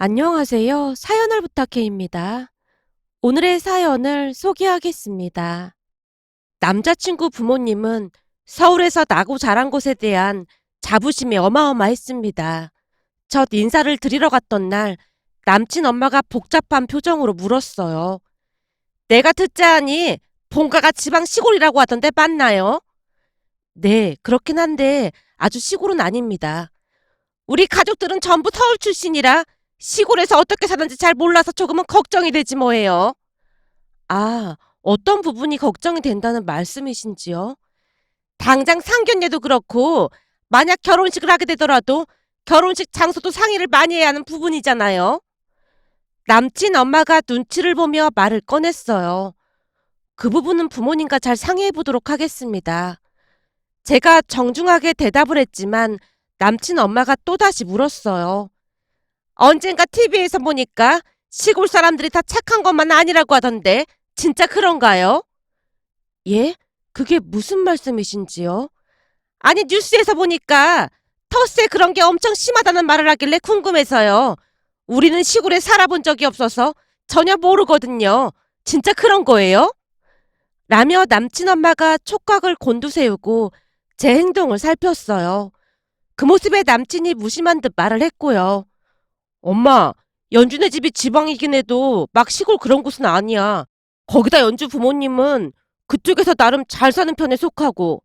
안녕하세요. 사연을 부탁해입니다. 오늘의 사연을 소개하겠습니다. 남자친구 부모님은 서울에서 나고 자란 곳에 대한 자부심이 어마어마했습니다. 첫 인사를 드리러 갔던 날 남친 엄마가 복잡한 표정으로 물었어요. 내가 듣자 하니 본가가 지방 시골이라고 하던데 맞나요? 네, 그렇긴 한데 아주 시골은 아닙니다. 우리 가족들은 전부 서울 출신이라 시골에서 어떻게 사는지 잘 몰라서 조금은 걱정이 되지 뭐예요. 아, 어떤 부분이 걱정이 된다는 말씀이신지요? 당장 상견례도 그렇고 만약 결혼식을 하게 되더라도 결혼식 장소도 상의를 많이 해야 하는 부분이잖아요. 남친 엄마가 눈치를 보며 말을 꺼냈어요. 그 부분은 부모님과 잘 상의해 보도록 하겠습니다. 제가 정중하게 대답을 했지만 남친 엄마가 또다시 물었어요. 언젠가 TV에서 보니까 시골 사람들이 다 착한 것만 아니라고 하던데 진짜 그런가요? 예? 그게 무슨 말씀이신지요? 아니 뉴스에서 보니까 터세 그런 게 엄청 심하다는 말을 하길래 궁금해서요. 우리는 시골에 살아본 적이 없어서 전혀 모르거든요. 진짜 그런 거예요? 라며 남친 엄마가 촉각을 곤두세우고 제 행동을 살폈어요. 그 모습에 남친이 무심한 듯 말을 했고요. 엄마, 연준의 집이 지방이긴 해도 막 시골 그런 곳은 아니야. 거기다 연주 부모님은 그쪽에서 나름 잘 사는 편에 속하고.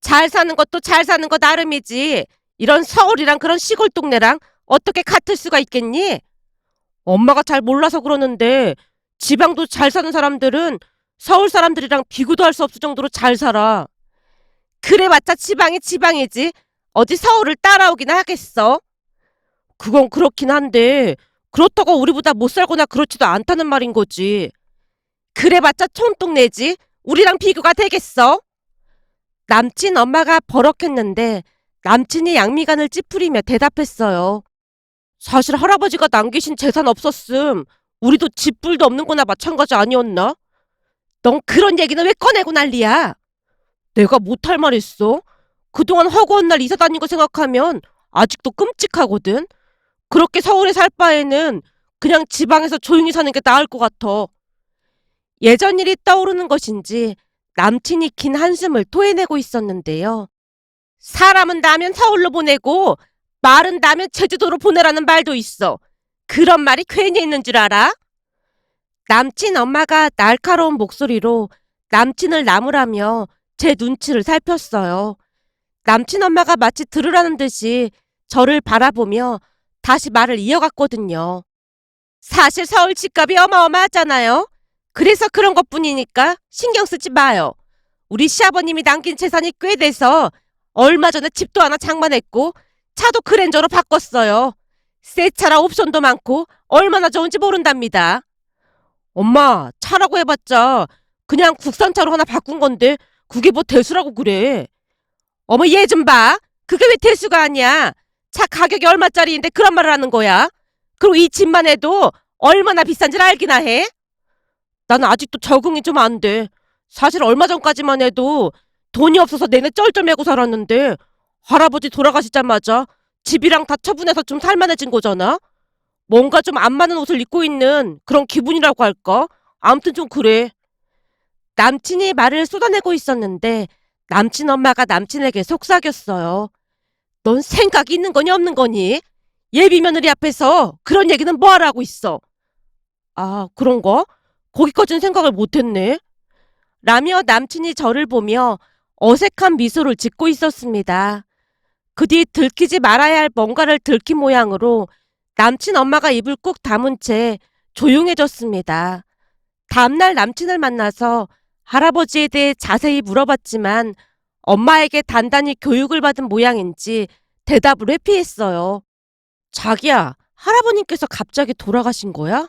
잘 사는 것도 잘 사는 거 나름이지. 이런 서울이랑 그런 시골 동네랑 어떻게 같을 수가 있겠니? 엄마가 잘 몰라서 그러는데 지방도 잘 사는 사람들은 서울 사람들이랑 비교도 할 수 없을 정도로 잘 살아. 그래봤자 지방이 지방이지. 어디 서울을 따라오기나 하겠어? 그건 그렇긴 한데 그렇다고 우리보다 못 살거나 그렇지도 않다는 말인 거지. 그래봤자 촌동네지. 우리랑 비교가 되겠어? 남친 엄마가 버럭했는데 남친이 양미간을 찌푸리며 대답했어요. 사실 할아버지가 남기신 재산 없었음. 우리도 집불도 없는 거나 마찬가지 아니었나? 넌 그런 얘기는 왜 꺼내고 난리야? 내가 못할 말 했어? 그동안 허구한 날 이사 다닌 거 생각하면 아직도 끔찍하거든. 그렇게 서울에 살 바에는 그냥 지방에서 조용히 사는 게 나을 것 같아. 예전 일이 떠오르는 것인지 남친이 긴 한숨을 토해내고 있었는데요. 사람은 나면 서울로 보내고 말은 나면 제주도로 보내라는 말도 있어. 그런 말이 괜히 있는 줄 알아? 남친 엄마가 날카로운 목소리로 남친을 나무라며 제 눈치를 살폈어요. 남친 엄마가 마치 들으라는 듯이 저를 바라보며 다시 말을 이어갔거든요. 사실 서울 집값이 어마어마하잖아요. 그래서 그런 것뿐이니까 신경 쓰지 마요. 우리 시아버님이 남긴 재산이 꽤 돼서 얼마 전에 집도 하나 장만했고 차도 그랜저로 바꿨어요. 새 차라 옵션도 많고 얼마나 좋은지 모른답니다. 엄마, 차라고 해봤자 그냥 국산차로 하나 바꾼 건데 그게 뭐 대수라고 그래. 어머 얘 좀 봐. 그게 왜 대수가 아니야. 차 가격이 얼마짜리인데 그런 말을 하는 거야. 그리고 이 집만 해도 얼마나 비싼지 알기나 해? 나는 아직도 적응이 좀 안 돼. 사실 얼마 전까지만 해도 돈이 없어서 내내 쩔쩔매고 살았는데 할아버지 돌아가시자마자 집이랑 다 처분해서 좀 살만해진 거잖아? 뭔가 좀 안 맞는 옷을 입고 있는 그런 기분이라고 할까? 아무튼 좀 그래. 남친이 말을 쏟아내고 있었는데 남친 엄마가 남친에게 속삭였어요. 넌 생각이 있는 거니 없는 거니? 예비 며느리 앞에서 그런 얘기는 뭐 하라고 있어? 아, 그런가? 거기까진 생각을 못했네. 라며 남친이 저를 보며 어색한 미소를 짓고 있었습니다. 그 뒤 들키지 말아야 할 뭔가를 들킨 모양으로 남친 엄마가 입을 꾹 다문 채 조용해졌습니다. 다음날 남친을 만나서 할아버지에 대해 자세히 물어봤지만 엄마에게 단단히 교육을 받은 모양인지 대답을 회피했어요. 자기야, 할아버님께서 갑자기 돌아가신 거야?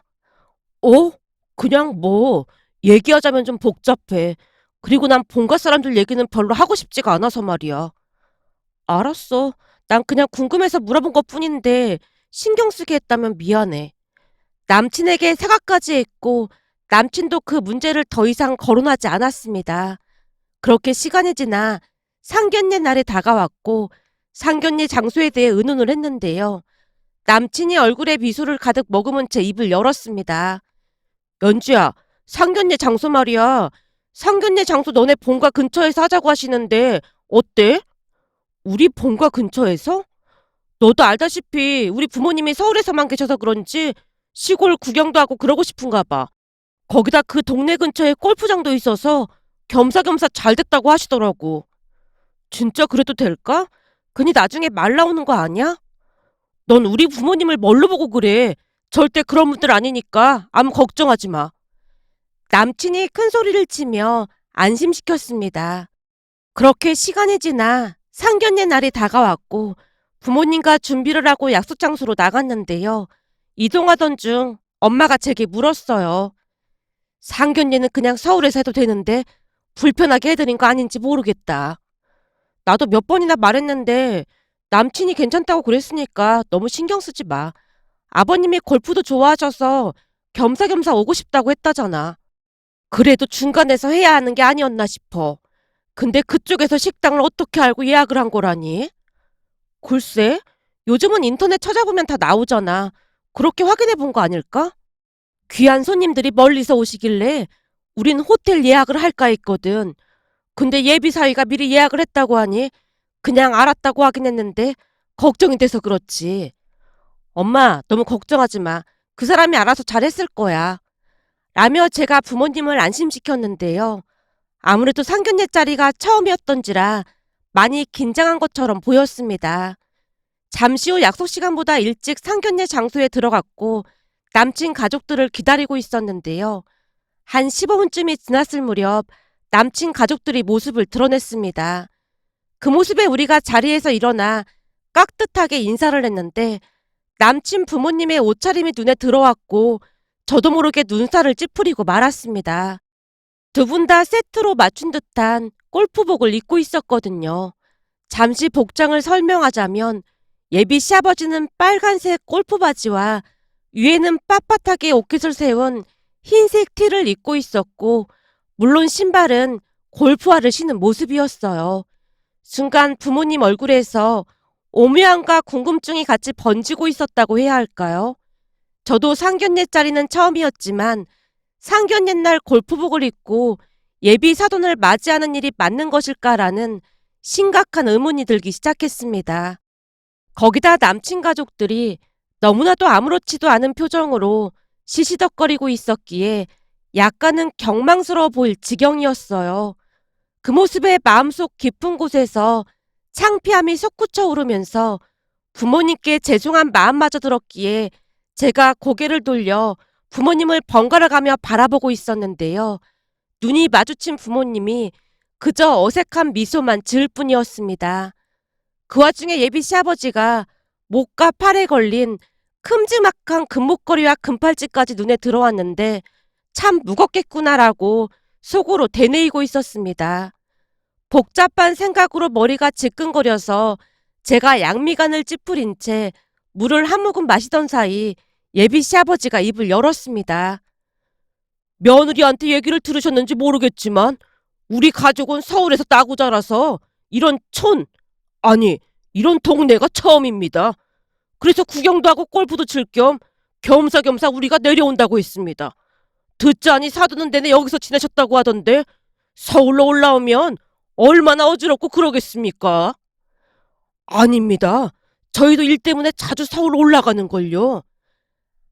어? 그냥 뭐 얘기하자면 좀 복잡해. 그리고 난 본가 사람들 얘기는 별로 하고 싶지가 않아서 말이야. 알았어. 난 그냥 궁금해서 물어본 것뿐인데 신경 쓰게 했다면 미안해. 남친에게 사과까지 했고 남친도 그 문제를 더 이상 거론하지 않았습니다. 그렇게 시간이 지나 상견례 날이 다가왔고 상견례 장소에 대해 의논을 했는데요. 남친이 얼굴에 미소를 가득 머금은 채 입을 열었습니다. 연주야, 상견례 장소 말이야. 상견례 장소 너네 본가 근처에서 하자고 하시는데 어때? 우리 본가 근처에서? 너도 알다시피 우리 부모님이 서울에서만 계셔서 그런지 시골 구경도 하고 그러고 싶은가 봐. 거기다 그 동네 근처에 골프장도 있어서 겸사겸사 잘 됐다고 하시더라고. 진짜 그래도 될까? 괜히 나중에 말 나오는 거 아니야? 넌 우리 부모님을 뭘로 보고 그래? 절대 그런 분들 아니니까 아무 걱정하지 마. 남친이 큰 소리를 치며 안심시켰습니다. 그렇게 시간이 지나 상견례 날이 다가왔고 부모님과 준비를 하고 약속 장소로 나갔는데요. 이동하던 중 엄마가 제게 물었어요. 상견례는 그냥 서울에서 해도 되는데 불편하게 해드린 거 아닌지 모르겠다. 나도 몇 번이나 말했는데 남친이 괜찮다고 그랬으니까 너무 신경 쓰지 마. 아버님이 골프도 좋아하셔서 겸사겸사 오고 싶다고 했다잖아. 그래도 중간에서 해야 하는 게 아니었나 싶어. 근데 그쪽에서 식당을 어떻게 알고 예약을 한 거라니? 글쎄, 요즘은 인터넷 찾아보면 다 나오잖아. 그렇게 확인해 본 거 아닐까? 귀한 손님들이 멀리서 오시길래 우린 호텔 예약을 할까 했거든. 근데 예비 사위가 미리 예약을 했다고 하니 그냥 알았다고 하긴 했는데 걱정이 돼서 그렇지. 엄마, 너무 걱정하지 마. 그 사람이 알아서 잘했을 거야. 라며 제가 부모님을 안심시켰는데요. 아무래도 상견례 자리가 처음이었던지라 많이 긴장한 것처럼 보였습니다. 잠시 후 약속 시간보다 일찍 상견례 장소에 들어갔고 남친 가족들을 기다리고 있었는데요. 한 15분쯤이 지났을 무렵 남친 가족들이 모습을 드러냈습니다. 그 모습에 우리가 자리에서 일어나 깍듯하게 인사를 했는데 남친 부모님의 옷차림이 눈에 들어왔고 저도 모르게 눈살을 찌푸리고 말았습니다. 두 분 다 세트로 맞춘 듯한 골프복을 입고 있었거든요. 잠시 복장을 설명하자면 예비 시아버지는 빨간색 골프 바지와 위에는 빳빳하게 옷깃을 세운 흰색 티를 입고 있었고 물론 신발은 골프화를 신은 모습이었어요. 순간 부모님 얼굴에서 오묘함과 궁금증이 같이 번지고 있었다고 해야 할까요? 저도 상견례 자리는 처음이었지만 상견례 날 골프복을 입고 예비 사돈을 맞이하는 일이 맞는 것일까라는 심각한 의문이 들기 시작했습니다. 거기다 남친 가족들이 너무나도 아무렇지도 않은 표정으로 시시덕거리고 있었기에 약간은 경망스러워 보일 지경이었어요. 그 모습에 마음속 깊은 곳에서 창피함이 솟구쳐 오르면서 부모님께 죄송한 마음마저 들었기에 제가 고개를 돌려 부모님을 번갈아 가며 바라보고 있었는데요. 눈이 마주친 부모님이 그저 어색한 미소만 지을 뿐이었습니다. 그 와중에 예비 시아버지가 목과 팔에 걸린 큼지막한 금목걸이와 금팔찌까지 눈에 들어왔는데 참 무겁겠구나라고 속으로 되뇌이고 있었습니다. 복잡한 생각으로 머리가 지끈거려서 제가 양미간을 찌푸린 채 물을 한 모금 마시던 사이 예비 시아버지가 입을 열었습니다. 며느리한테 얘기를 들으셨는지 모르겠지만 우리 가족은 서울에서 나고 자라서 이런 아니 이런 동네가 처음입니다. 그래서 구경도 하고 골프도 칠 겸 겸사겸사 우리가 내려온다고 했습니다. 듣자니 사돈은 내내 여기서 지내셨다고 하던데 서울로 올라오면 얼마나 어지럽고 그러겠습니까? 아닙니다. 저희도 일 때문에 자주 서울 올라가는걸요.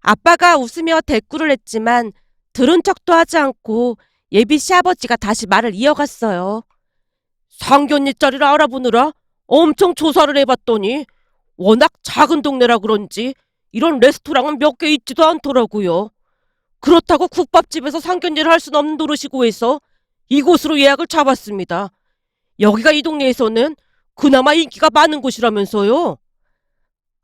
아빠가 웃으며 대꾸를 했지만 들은 척도 하지 않고 예비 시아버지가 다시 말을 이어갔어요. 상견례 자리를 알아보느라 엄청 조사를 해봤더니 워낙 작은 동네라 그런지 이런 레스토랑은 몇 개 있지도 않더라고요. 그렇다고 국밥집에서 상견례를 할 수는 없는 노릇이고 해서 이곳으로 예약을 잡았습니다. 여기가 이 동네에서는 그나마 인기가 많은 곳이라면서요.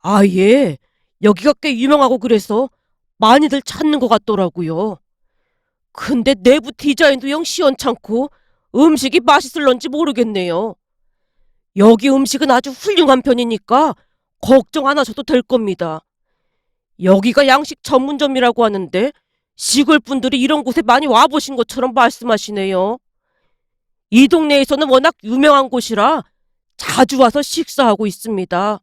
아, 예. 여기가 꽤 유명하고 그래서 많이들 찾는 것 같더라고요. 근데 내부 디자인도 영 시원찮고 음식이 맛있을런지 모르겠네요. 여기 음식은 아주 훌륭한 편이니까 걱정 안 하셔도 될 겁니다. 여기가 양식 전문점이라고 하는데 시골 분들이 이런 곳에 많이 와보신 것처럼 말씀하시네요. 이 동네에서는 워낙 유명한 곳이라 자주 와서 식사하고 있습니다.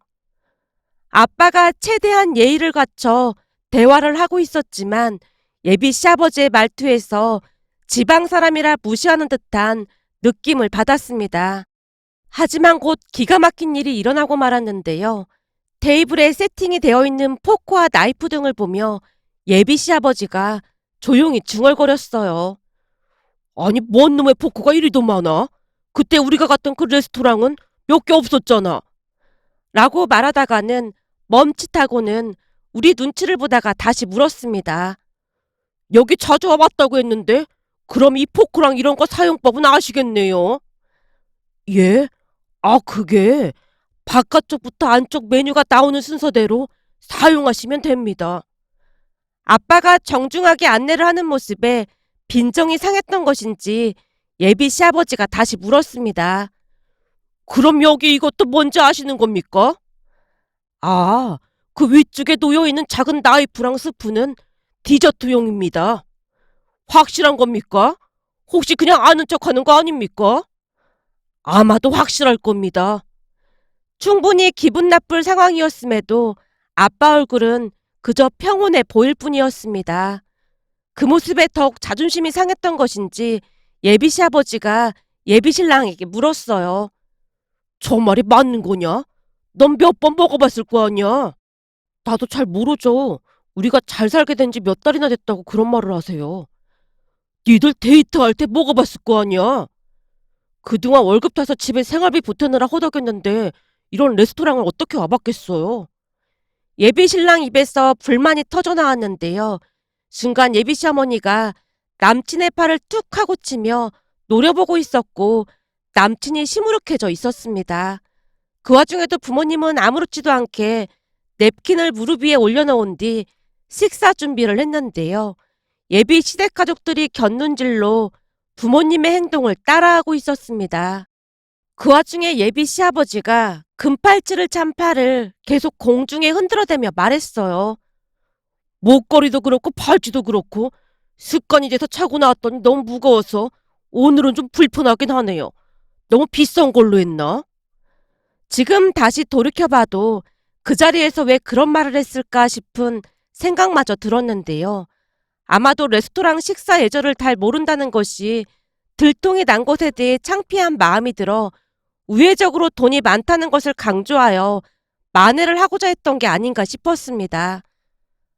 아빠가 최대한 예의를 갖춰 대화를 하고 있었지만 예비 시아버지의 말투에서 지방 사람이라 무시하는 듯한 느낌을 받았습니다. 하지만 곧 기가 막힌 일이 일어나고 말았는데요. 테이블에 세팅이 되어 있는 포크와 나이프 등을 보며 예비 시아버지가 조용히 중얼거렸어요. 아니, 뭔 놈의 포크가 이리도 많아? 그때 우리가 갔던 그 레스토랑은 몇 개 없었잖아. 라고 말하다가는 멈칫하고는 우리 눈치를 보다가 다시 물었습니다. 여기 자주 와봤다고 했는데 그럼 이 포크랑 이런 거 사용법은 아시겠네요. 예? 아, 그게 바깥쪽부터 안쪽 메뉴가 나오는 순서대로 사용하시면 됩니다. 아빠가 정중하게 안내를 하는 모습에 빈정이 상했던 것인지 예비 시아버지가 다시 물었습니다. 그럼 여기 이것도 뭔지 아시는 겁니까? 아, 그 위쪽에 놓여있는 작은 나이프랑 스푼은 디저트용입니다. 확실한 겁니까? 혹시 그냥 아는 척 하는 거 아닙니까? 아마도 확실할 겁니다. 충분히 기분 나쁠 상황이었음에도 아빠 얼굴은 그저 평온해 보일 뿐이었습니다. 그 모습에 더욱 자존심이 상했던 것인지 예비 시아버지가 예비 신랑에게 물었어요. 저 말이 맞는 거냐? 넌 몇 번 먹어봤을 거 아니야? 나도 잘 모르죠. 우리가 잘 살게 된 지 몇 달이나 됐다고 그런 말을 하세요. 니들 데이트할 때 먹어봤을 거 아니야? 그동안 월급 타서 집에 생활비 보태느라 허덕였는데 이런 레스토랑을 어떻게 와봤겠어요? 예비 신랑 입에서 불만이 터져나왔는데요. 순간 예비 시어머니가 남친의 팔을 툭 하고 치며 노려보고 있었고 남친이 시무룩해져 있었습니다. 그 와중에도 부모님은 아무렇지도 않게 냅킨을 무릎 위에 올려놓은 뒤 식사 준비를 했는데요. 예비 시댁 가족들이 곁눈질로 부모님의 행동을 따라하고 있었습니다. 그 와중에 예비 시아버지가 금팔찌를 찬 팔을 계속 공중에 흔들어대며 말했어요. 목걸이도 그렇고 팔찌도 그렇고 습관이 돼서 차고 나왔더니 너무 무거워서 오늘은 좀 불편하긴 하네요. 너무 비싼 걸로 했나? 지금 다시 돌이켜봐도 그 자리에서 왜 그런 말을 했을까 싶은 생각마저 들었는데요. 아마도 레스토랑 식사 예절을 잘 모른다는 것이 들통이 난 것에 대해 창피한 마음이 들어 우회적으로 돈이 많다는 것을 강조하여 만회를 하고자 했던 게 아닌가 싶었습니다.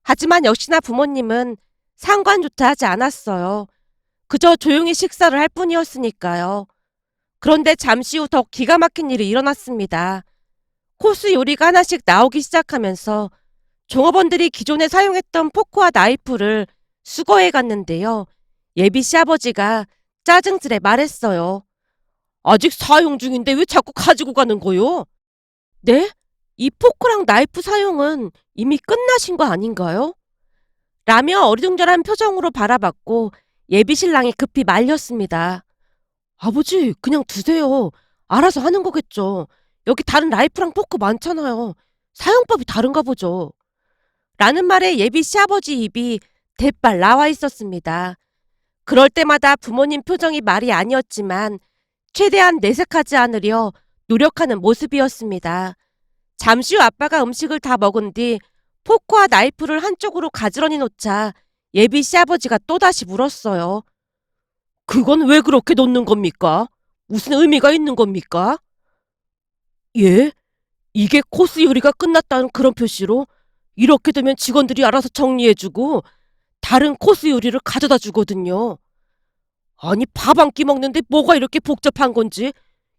하지만 역시나 부모님은 상관조차 하지 않았어요. 그저 조용히 식사를 할 뿐이었으니까요. 그런데 잠시 후 더 기가 막힌 일이 일어났습니다. 코스 요리가 하나씩 나오기 시작하면서 종업원들이 기존에 사용했던 포크와 나이프를 수거해 갔는데요. 예비 시아버지가 짜증스레 말했어요. 아직 사용 중인데 왜 자꾸 가지고 가는 거요? 네? 이 포크랑 나이프 사용은 이미 끝나신 거 아닌가요? 라며 어리둥절한 표정으로 바라봤고 예비 신랑이 급히 말렸습니다. 아버지, 그냥 두세요. 알아서 하는 거겠죠. 여기 다른 라이프랑 포크 많잖아요. 사용법이 다른가 보죠. 라는 말에 예비 시아버지 입이 대빨 나와 있었습니다. 그럴 때마다 부모님 표정이 말이 아니었지만 최대한 내색하지 않으려 노력하는 모습이었습니다. 잠시 후 아빠가 음식을 다 먹은 뒤 포크와 나이프를 한쪽으로 가지런히 놓자 예비 시아버지가 또다시 물었어요. 그건 왜 그렇게 놓는 겁니까? 무슨 의미가 있는 겁니까? 예? 이게 코스 요리가 끝났다는 그런 표시로 이렇게 되면 직원들이 알아서 정리해주고 다른 코스 요리를 가져다 주거든요. 아니, 밥 한 끼 먹는데 뭐가 이렇게 복잡한 건지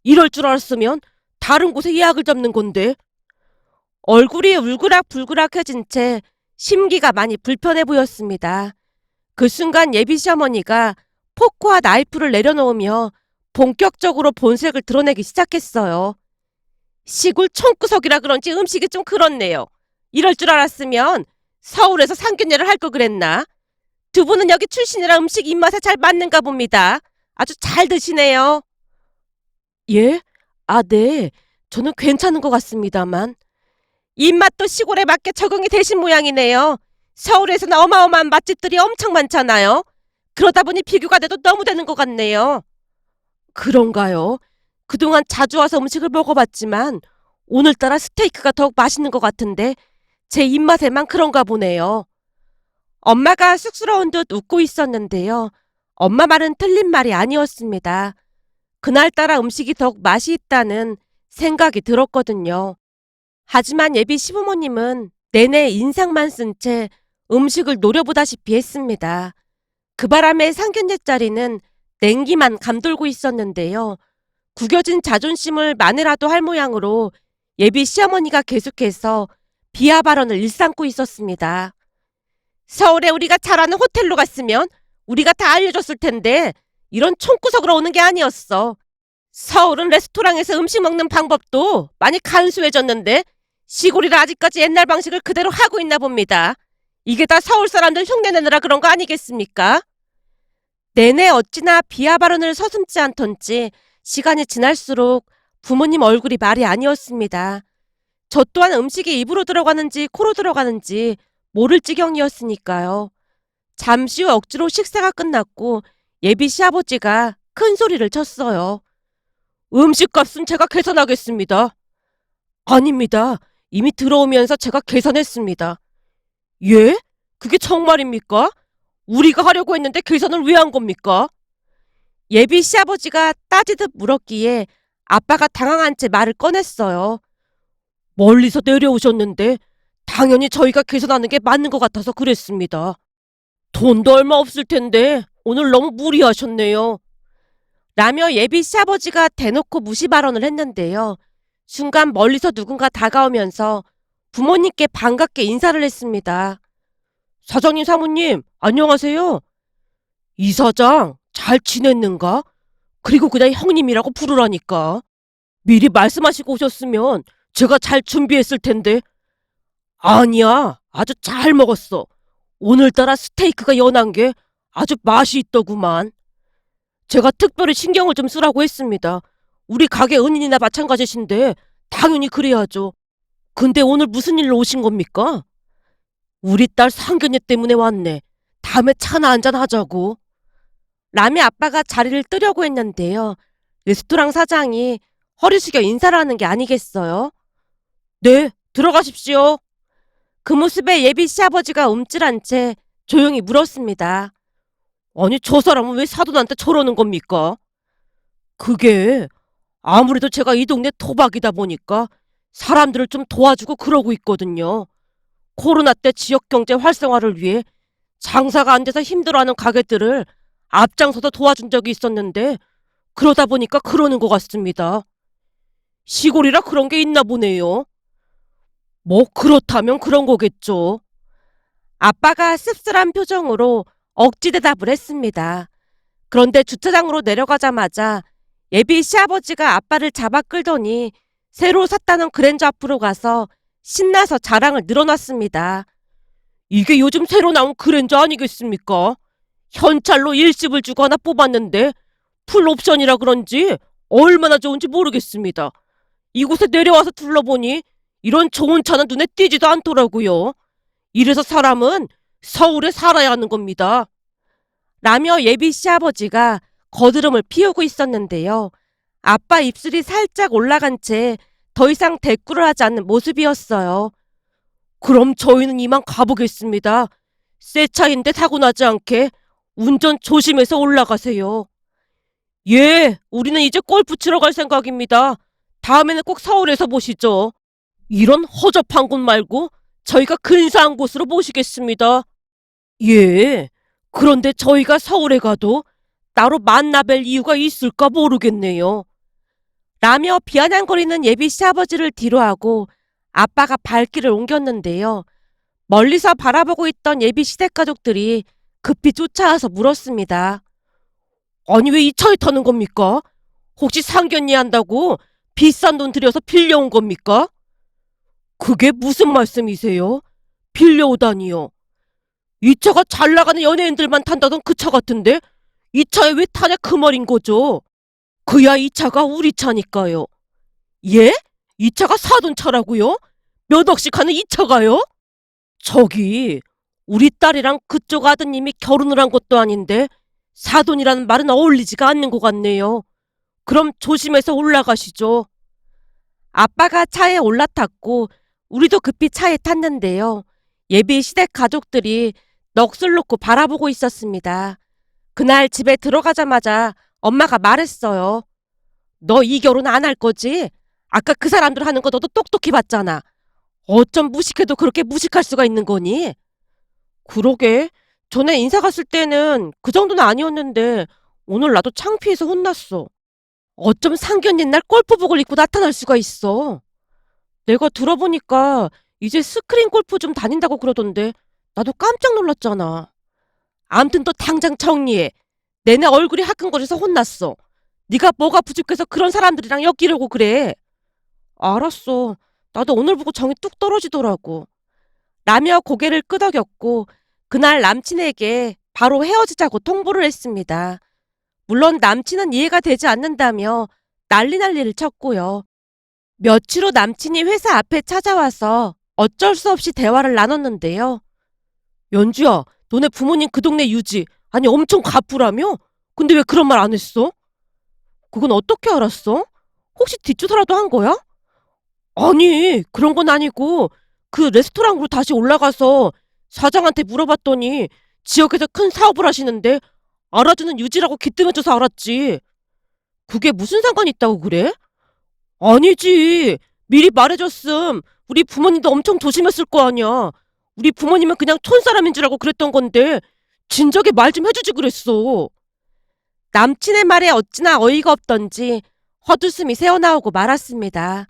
이럴 줄 알았으면 다른 곳에 예약을 잡는 건데. 얼굴이 울그락불그락해진 채 심기가 많이 불편해 보였습니다. 그 순간 예비 시어머니가 포크와 나이프를 내려놓으며 본격적으로 본색을 드러내기 시작했어요. 시골 총구석이라 그런지 음식이 좀 그렇네요. 이럴 줄 알았으면 서울에서 상견례를 할 걸 그랬나? 두 분은 여기 출신이라 음식 입맛에 잘 맞는가 봅니다. 아주 잘 드시네요. 예? 아, 네. 저는 괜찮은 것 같습니다만. 입맛도 시골에 맞게 적응이 되신 모양이네요. 서울에서는 어마어마한 맛집들이 엄청 많잖아요. 그러다 보니 비교가 돼도 너무 되는 것 같네요. 그런가요? 그동안 자주 와서 음식을 먹어봤지만 오늘따라 스테이크가 더욱 맛있는 것 같은데 제 입맛에만 그런가 보네요. 엄마가 쑥스러운 듯 웃고 있었는데요. 엄마 말은 틀린 말이 아니었습니다. 그날따라 음식이 더욱 맛이 있다는 생각이 들었거든요. 하지만 예비 시부모님은 내내 인상만 쓴 채 음식을 노려보다시피 했습니다. 그 바람에 상견례 자리는 냉기만 감돌고 있었는데요. 구겨진 자존심을 만회라도 할 모양으로 예비 시어머니가 계속해서 비하 발언을 일삼고 있었습니다. 서울에 우리가 잘 아는 호텔로 갔으면 우리가 다 알려줬을 텐데 이런 총구석으로 오는 게 아니었어. 서울은 레스토랑에서 음식 먹는 방법도 많이 간소해졌는데 시골이라 아직까지 옛날 방식을 그대로 하고 있나 봅니다. 이게 다 서울 사람들 흉내내느라 그런 거 아니겠습니까? 내내 어찌나 비하 발언을 서슴지 않던지 시간이 지날수록 부모님 얼굴이 말이 아니었습니다. 저 또한 음식이 입으로 들어가는지 코로 들어가는지 모를 지경이었으니까요. 잠시 후 억지로 식사가 끝났고 예비 시아버지가 큰 소리를 쳤어요. 음식값은 제가 계산하겠습니다. 아닙니다. 이미 들어오면서 제가 계산했습니다. 예? 그게 정말입니까? 우리가 하려고 했는데 계산을 왜 한 겁니까? 예비 시아버지가 따지듯 물었기에 아빠가 당황한 채 말을 꺼냈어요. 멀리서 내려오셨는데 당연히 저희가 계산하는 게 맞는 것 같아서 그랬습니다. 돈도 얼마 없을 텐데 오늘 너무 무리하셨네요. 라며 예비 시아버지가 대놓고 무시 발언을 했는데요. 순간 멀리서 누군가 다가오면서 부모님께 반갑게 인사를 했습니다. 사장님, 사모님, 안녕하세요. 이사장, 잘 지냈는가? 그리고 그냥 형님이라고 부르라니까. 미리 말씀하시고 오셨으면 제가 잘 준비했을 텐데. 아니야, 아주 잘 먹었어. 오늘따라 스테이크가 연한 게 아주 맛이 있더구만. 제가 특별히 신경을 좀 쓰라고 했습니다. 우리 가게 은인이나 마찬가지신데 당연히 그래야죠. 근데 오늘 무슨 일로 오신 겁니까? 우리 딸 상견례 때문에 왔네. 다음에 차나 한잔 하자고. 라며 아빠가 자리를 뜨려고 했는데요. 레스토랑 사장이 허리 숙여 인사를 하는 게 아니겠어요? 네, 들어가십시오. 그 모습에 예비 시아버지가 움찔한 채 조용히 물었습니다. 아니, 저 사람은 왜 사돈한테 저러는 겁니까? 그게 아무래도 제가 이 동네 토박이다 보니까 사람들을 좀 도와주고 그러고 있거든요. 코로나 때 지역 경제 활성화를 위해 장사가 안 돼서 힘들어하는 가게들을 앞장서서 도와준 적이 있었는데 그러다 보니까 그러는 것 같습니다. 시골이라 그런 게 있나 보네요. 뭐 그렇다면 그런 거겠죠. 아빠가 씁쓸한 표정으로 억지 대답을 했습니다. 그런데 주차장으로 내려가자마자 예비 시아버지가 아빠를 잡아 끌더니 새로 샀다는 그랜저 앞으로 가서 신나서 자랑을 늘어놨습니다. 이게 요즘 새로 나온 그랜저 아니겠습니까? 현찰로 일십을 주고 하나 뽑았는데 풀 옵션이라 그런지 얼마나 좋은지 모르겠습니다. 이곳에 내려와서 둘러보니 이런 좋은 차는 눈에 띄지도 않더라고요. 이래서 사람은 서울에 살아야 하는 겁니다. 라며 예비 시아버지가 거드름을 피우고 있었는데요. 아빠 입술이 살짝 올라간 채 더 이상 대꾸를 하지 않는 모습이었어요. 그럼 저희는 이만 가보겠습니다. 새 차인데 사고 나지 않게 운전 조심해서 올라가세요. 예, 우리는 이제 골프 치러 갈 생각입니다. 다음에는 꼭 서울에서 보시죠. 이런 허접한 곳 말고 저희가 근사한 곳으로 모시겠습니다. 예, 그런데 저희가 서울에 가도 따로 만나뵐 이유가 있을까 모르겠네요. 라며 비아냥거리는 예비 시아버지를 뒤로하고 아빠가 발길을 옮겼는데요. 멀리서 바라보고 있던 예비 시댁 가족들이 급히 쫓아와서 물었습니다. 아니 왜 이 차에 타는 겁니까? 혹시 상견례 한다고 비싼 돈 들여서 빌려온 겁니까? 그게 무슨 말씀이세요? 빌려오다니요. 이 차가 잘 나가는 연예인들만 탄다던 그 차 같은데 이 차에 왜 타냐 그 말인 거죠. 그야 이 차가 우리 차니까요. 예? 이 차가 사돈 차라고요? 몇 억씩 하는 이 차가요? 저기 우리 딸이랑 그쪽 아드님이 결혼을 한 것도 아닌데 사돈이라는 말은 어울리지가 않는 것 같네요. 그럼 조심해서 올라가시죠. 아빠가 차에 올라탔고 우리도 급히 차에 탔는데요. 예비 시댁 가족들이 넋을 놓고 바라보고 있었습니다. 그날 집에 들어가자마자 엄마가 말했어요. 너 이 결혼 안 할 거지? 아까 그 사람들 하는 거 너도 똑똑히 봤잖아. 어쩜 무식해도 그렇게 무식할 수가 있는 거니? 그러게. 전에 인사 갔을 때는 그 정도는 아니었는데 오늘 나도 창피해서 혼났어. 어쩜 상견 옛날 골프복을 입고 나타날 수가 있어. 내가 들어보니까 이제 스크린 골프 좀 다닌다고 그러던데 나도 깜짝 놀랐잖아. 암튼 너 당장 정리해. 내내 얼굴이 화끈거려서 혼났어. 네가 뭐가 부족해서 그런 사람들이랑 엮이려고 그래. 알았어. 나도 오늘 보고 정이 뚝 떨어지더라고. 라며 고개를 끄덕였고 그날 남친에게 바로 헤어지자고 통보를 했습니다. 물론 남친은 이해가 되지 않는다며 난리를 쳤고요. 며칠 후 남친이 회사 앞에 찾아와서 어쩔 수 없이 대화를 나눴는데요. 연주야, 너네 부모님 그 동네 유지, 아니 엄청 가쁘라며? 근데 왜 그런 말 안 했어? 그건 어떻게 알았어? 혹시 뒷조사라도 한 거야? 아니, 그런 건 아니고 그 레스토랑으로 다시 올라가서 사장한테 물어봤더니 지역에서 큰 사업을 하시는데 알아주는 유지라고 기뜸해줘서 알았지. 그게 무슨 상관이 있다고 그래? 아니지. 미리 말해줬음. 우리 부모님도 엄청 조심했을 거 아니야. 우리 부모님은 그냥 촌사람인 줄 알고 그랬던 건데 진작에 말 좀 해주지 그랬어. 남친의 말에 어찌나 어이가 없던지 헛웃음이 새어나오고 말았습니다.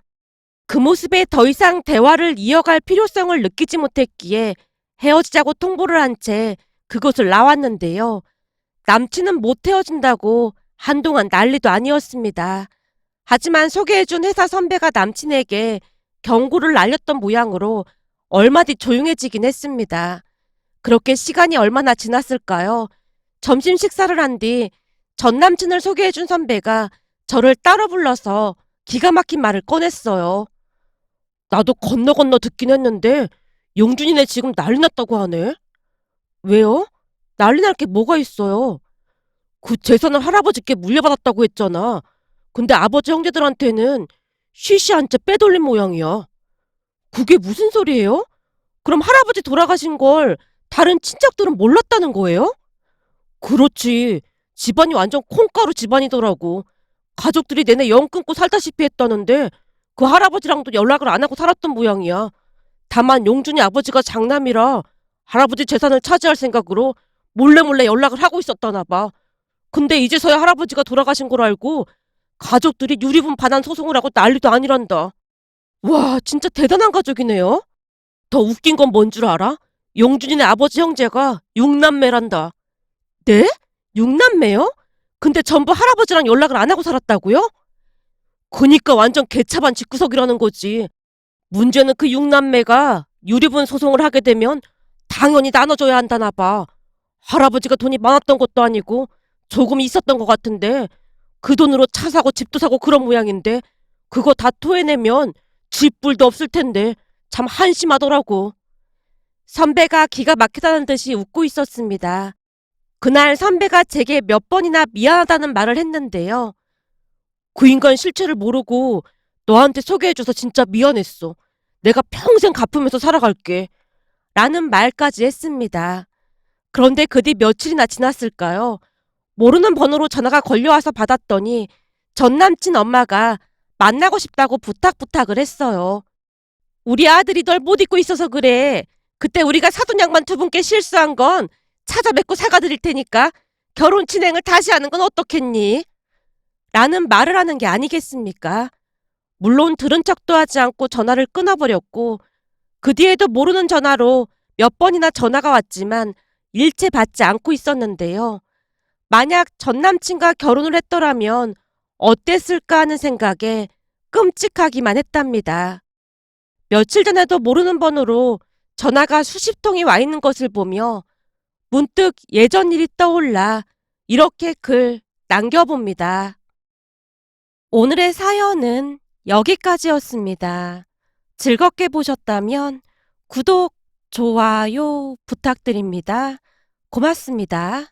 그 모습에 더 이상 대화를 이어갈 필요성을 느끼지 못했기에 헤어지자고 통보를 한 채 그곳을 나왔는데요. 남친은 못 헤어진다고 한동안 난리도 아니었습니다. 하지만 소개해준 회사 선배가 남친에게 경고를 날렸던 모양으로 얼마 뒤 조용해지긴 했습니다. 그렇게 시간이 얼마나 지났을까요? 점심 식사를 한 뒤 전 남친을 소개해준 선배가 저를 따로 불러서 기가 막힌 말을 꺼냈어요. 나도 건너 듣긴 했는데 용준이네 지금 난리 났다고 하네. 왜요? 난리 날 게 뭐가 있어요? 그 재산을 할아버지께 물려받았다고 했잖아. 근데 아버지 형제들한테는 쉬쉬한 채 빼돌린 모양이야. 그게 무슨 소리예요? 그럼 할아버지 돌아가신 걸 다른 친척들은 몰랐다는 거예요? 그렇지. 집안이 완전 콩가루 집안이더라고. 가족들이 내내 영 끊고 살다시피 했다는데 그 할아버지랑도 연락을 안 하고 살았던 모양이야. 다만 용준이 아버지가 장남이라 할아버지 재산을 차지할 생각으로 몰래 연락을 하고 있었다나 봐. 근데 이제서야 할아버지가 돌아가신 걸 알고 가족들이 유리분 반환 소송을 하고 난리도 아니란다. 와, 진짜 대단한 가족이네요. 더 웃긴 건 뭔 줄 알아? 용준이네 아버지 형제가 6남매란다. 네? 6남매요? 근데 전부 할아버지랑 연락을 안 하고 살았다고요? 그니까 완전 개차반 집구석이라는 거지. 문제는 그 6남매가 유리분 소송을 하게 되면 당연히 나눠줘야 한다나 봐. 할아버지가 돈이 많았던 것도 아니고 조금 있었던 것 같은데 그 돈으로 차 사고 집도 사고 그런 모양인데 그거 다 토해내면 집불도 없을 텐데 참 한심하더라고. 선배가 기가 막히다는 듯이 웃고 있었습니다. 그날 선배가 제게 몇 번이나 미안하다는 말을 했는데요. 그 인간 실체를 모르고 너한테 소개해줘서 진짜 미안했어. 내가 평생 갚으면서 살아갈게. 라는 말까지 했습니다. 그런데 그 뒤 며칠이나 지났을까요? 모르는 번호로 전화가 걸려와서 받았더니 전 남친 엄마가 만나고 싶다고 부탁을 했어요. 우리 아들이 널 못 잊고 있어서 그래. 그때 우리가 사돈 양반 두 분께 실수한 건 찾아뵙고 사과드릴 테니까 결혼 진행을 다시 하는 건 어떻겠니? 라는 말을 하는 게 아니겠습니까? 물론 들은 척도 하지 않고 전화를 끊어버렸고 그 뒤에도 모르는 전화로 몇 번이나 전화가 왔지만 일체 받지 않고 있었는데요. 만약 전 남친과 결혼을 했더라면 어땠을까 하는 생각에 끔찍하기만 했답니다. 며칠 전에도 모르는 번호로 전화가 수십 통이 와 있는 것을 보며 문득 예전 일이 떠올라 이렇게 글 남겨봅니다. 오늘의 사연은 여기까지였습니다. 즐겁게 보셨다면 구독, 좋아요 부탁드립니다. 고맙습니다.